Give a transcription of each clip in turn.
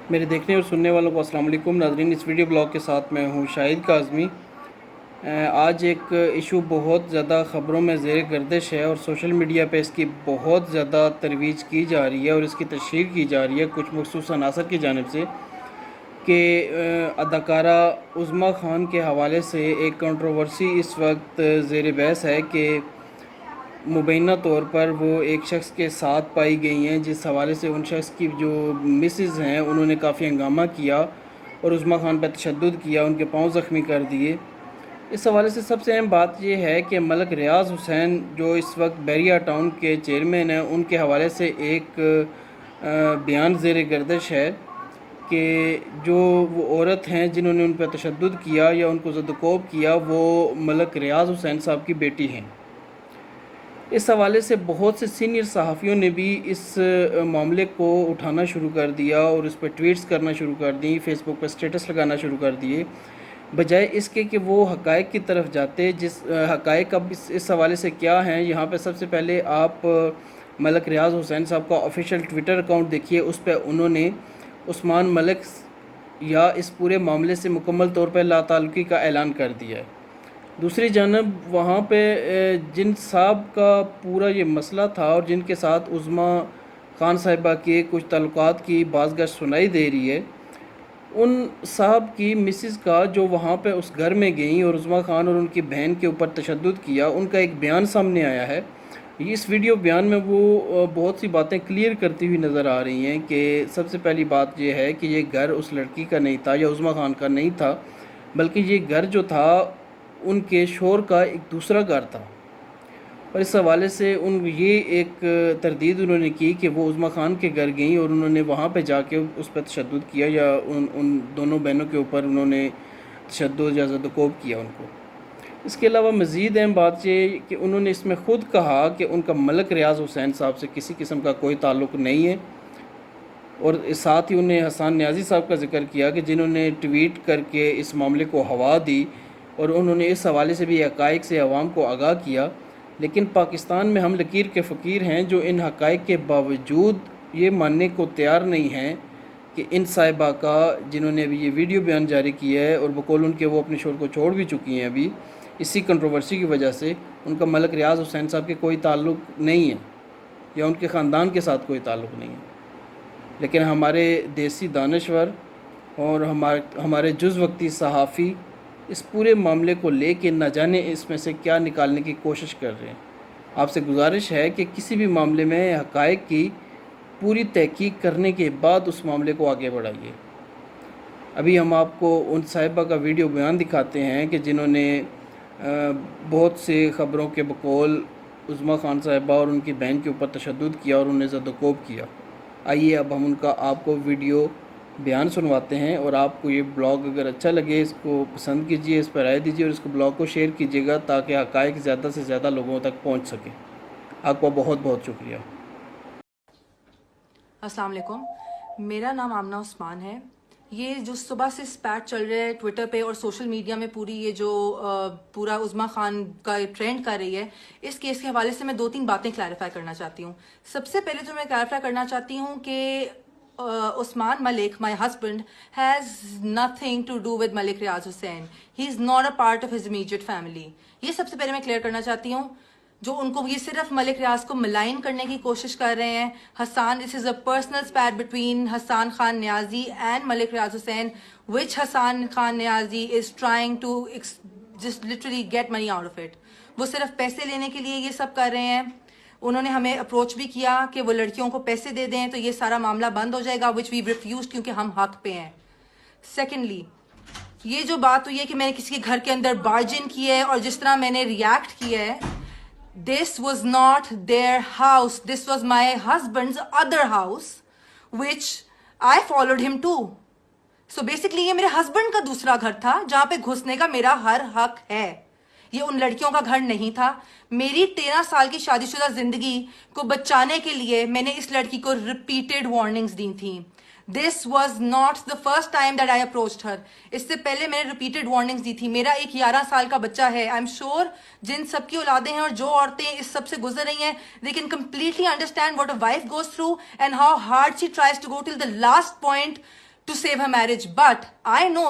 میرے دیکھنے اور سننے والوں کو السلام علیکم ناظرین، اس ویڈیو بلاگ کے ساتھ میں ہوں شاہد کاظمی۔ آج ایک ایشو بہت زیادہ خبروں میں زیر گردش ہے اور سوشل میڈیا پہ اس کی بہت زیادہ ترویج کی جا رہی ہے اور اس کی تشہیر کی جا رہی ہے کچھ مخصوص عناصر کی جانب سے کہ اداکارہ عظمیٰ خان کے حوالے سے ایک کنٹروورسی اس وقت زیر بحث ہے کہ مبینہ طور پر وہ ایک شخص کے ساتھ پائی گئی ہیں، جس حوالے سے ان شخص کی جو مسز ہیں انہوں نے کافی ہنگامہ کیا اور عظمیٰ خان پہ تشدد کیا، ان کے پاؤں زخمی کر دیے۔ اس حوالے سے سب سے اہم بات یہ ہے کہ ملک ریاض حسین جو اس وقت بیریا ٹاؤن کے چیئرمین ہیں، ان کے حوالے سے ایک بیان زیر گردش ہے کہ جو وہ عورت ہیں جنہوں نے ان پہ تشدد کیا یا ان کو زدوکوب کیا، وہ ملک ریاض حسین صاحب کی بیٹی ہیں۔ اس حوالے سے بہت سے سینئر صحافیوں نے بھی اس معاملے کو اٹھانا شروع کر دیا اور اس پہ ٹویٹس کرنا شروع کر دی، فیس بک پہ سٹیٹس لگانا شروع کر دیے، بجائے اس کے کہ وہ حقائق کی طرف جاتے۔ جس حقائق اب اس حوالے سے کیا ہیں، یہاں پہ سب سے پہلے آپ ملک ریاض حسین صاحب کا آفیشیل ٹویٹر اکاؤنٹ دیکھیے، اس پہ انہوں نے عثمان ملک یا اس پورے معاملے سے مکمل طور پہ لا تعلقی کا اعلان کر دیا ہے۔ دوسری جانب وہاں پہ جن صاحب کا پورا یہ مسئلہ تھا اور جن کے ساتھ عظمیٰ خان صاحبہ کے کچھ تعلقات کی بازگشت سنائی دے رہی ہے، ان صاحب کی مسز کا جو وہاں پہ اس گھر میں گئیں اور عظمیٰ خان اور ان کی بہن کے اوپر تشدد کیا، ان کا ایک بیان سامنے آیا ہے۔ اس ویڈیو بیان میں وہ بہت سی باتیں کلیئر کرتی ہوئی نظر آ رہی ہیں کہ سب سے پہلی بات یہ ہے کہ یہ گھر اس لڑکی کا نہیں تھا یا عظمیٰ خان کا نہیں تھا، بلکہ یہ گھر جو تھا ان کے شوہر کا ایک دوسرا گھر تھا۔ اور اس حوالے سے یہ ایک تردید انہوں نے کی کہ وہ عظمیٰ خان کے گھر گئیں اور انہوں نے وہاں پہ جا کے اس پہ تشدد کیا یا ان دونوں بہنوں کے اوپر انہوں نے تشدد یا زدوکوب کیا ان کو۔ اس کے علاوہ مزید اہم بات یہ کہ انہوں نے اس میں خود کہا کہ ان کا ملک ریاض حسین صاحب سے کسی قسم کا کوئی تعلق نہیں ہے، اور ساتھ ہی انہوں نے حسان نیازی صاحب کا ذکر کیا کہ جنہوں نے ٹویٹ کر کے اس معاملے کو ہوا دی اور انہوں نے اس حوالے سے بھی حقائق سے عوام کو آگاہ کیا۔ لیکن پاکستان میں ہم لکیر کے فقیر ہیں جو ان حقائق کے باوجود یہ ماننے کو تیار نہیں ہیں کہ ان صاحبہ کا، جنہوں نے ابھی یہ ویڈیو بیان جاری کیا ہے اور بقول ان کے وہ اپنے شوہر کو چھوڑ بھی چکی ہیں ابھی اسی کنٹروورسی کی وجہ سے، ان کا ملک ریاض حسین صاحب کے کوئی تعلق نہیں ہے یا ان کے خاندان کے ساتھ کوئی تعلق نہیں ہے۔ لیکن ہمارے دیسی دانشور اور ہمارے جز وقتی صحافی اس پورے معاملے کو لے کے نہ جانے اس میں سے کیا نکالنے کی کوشش کر رہے ہیں۔ آپ سے گزارش ہے کہ کسی بھی معاملے میں حقائق کی پوری تحقیق کرنے کے بعد اس معاملے کو آگے بڑھائیے۔ ابھی ہم آپ کو ان صاحبہ کا ویڈیو بیان دکھاتے ہیں کہ جنہوں نے بہت سے خبروں کے بقول عظمیٰ خان صاحبہ اور ان کی بہن کے اوپر تشدد کیا اور انہیں زدوکوب کیا۔ آئیے اب ہم ان کا آپ کو ویڈیو بیان سنواتے ہیں، اور آپ کو یہ بلاگ اگر اچھا لگے اس کو پسند کیجئے، اس پر رائے دیجئے اور اس کو بلاگ کو شیئر کیجئے گا تاکہ حقائق زیادہ سے زیادہ لوگوں تک پہنچ سکیں۔ آپ کا بہت بہت شکریہ۔ السلام علیکم، میرا نام آمنہ عثمان ہے۔ یہ جو صبح سے سپیٹ چل رہا ہے ٹویٹر پہ اور سوشل میڈیا میں، پوری یہ جو پورا عظمیٰ خان کا ٹرینڈ کر رہی ہے، اس کیس کے حوالے سے میں 2-3 باتیں کلیریفائی کرنا چاہتی ہوں۔ سب سے پہلے تو میں کلیریفائی کرنا چاہتی ہوں کہ عثمان ملک, my husband, has nothing to do with Malik Riaz Hussain. He is not a part of his immediate family. یہ سب سے پہلے میں کلیئر کرنا چاہتی ہوں۔ جو ان کو یہ صرف ملک ریاض کو ملائن کرنے کی کوشش کر رہے ہیں، حسان، this is a personal spat between Hassan Khan Niazi and Malik Riaz Hussain, which Hassan Khan Niazi is trying to just literally get money out of it. وہ صرف پیسے لینے کے لیے یہ سب کر رہے ہیں۔ انہوں نے ہمیں اپروچ بھی کیا کہ وہ لڑکیوں کو پیسے دے دیں تو یہ سارا معاملہ بند ہو جائے گا، which we refused کیونکہ ہم حق پہ ہیں۔ سیکنڈلی، یہ جو بات ہوئی ہے کہ میں نے کسی کے گھر کے اندر بارج ان کی ہے اور جس طرح میں نے ریاکٹ کیا ہے، this was not their house, this was my husband's other house which I followed him to. So basically یہ میرے ہسبینڈ کا دوسرا گھر تھا جہاں پہ گھسنے کا میرا ہر حق ہے، یہ ان لڑکیوں کا گھر نہیں تھا۔ میری 13 سال کی شادی شدہ زندگی کو بچانے کے لیے میں نے اس لڑکی کو ریپیٹڈ وارننگز دی تھیں۔ This was not the first time that I approached her. اس سے پہلے میں نے ریپیٹڈ وارننگز دی تھی۔ میرا ایک 11 سال کا بچہ ہے۔ I'm sure جن سب کی اولادیں ہیں اور جو عورتیں اس سب سے گزر رہی ہیں، they can completely understand what a wife goes through and how hard she tries to go till the last point to save her marriage. But I know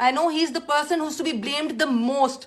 I know he is the person who's to be blamed the most.